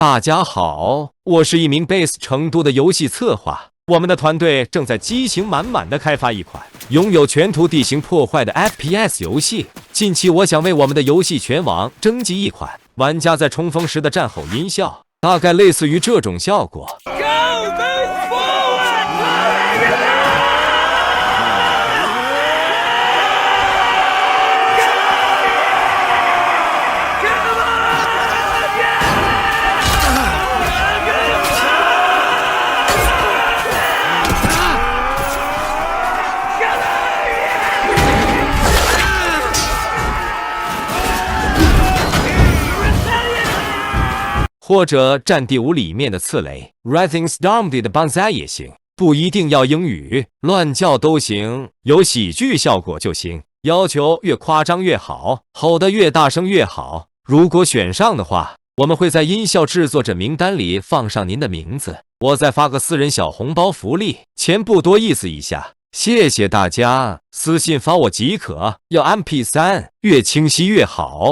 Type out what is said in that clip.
大家好，我是一名 base 成都的游戏策划，我们的团队正在激情满满的开发一款拥有全图地形破坏的 FPS 游戏。近期我想为我们的游戏全网征集一款玩家在冲锋时的战吼音效，大概类似于这种效果。或者《战地5》里面的刺雷 Rising Storm 里的 Banzai 也行，不一定要英语，乱叫都行，有喜剧效果就行。要求越夸张越好，吼得越大声越好。如果选上的话，我们会在音效制作者名单里放上您的名字，我再发个私人小红包福利，钱不多意思一下。谢谢大家，私信发我即可，要 MP3，越清晰越好。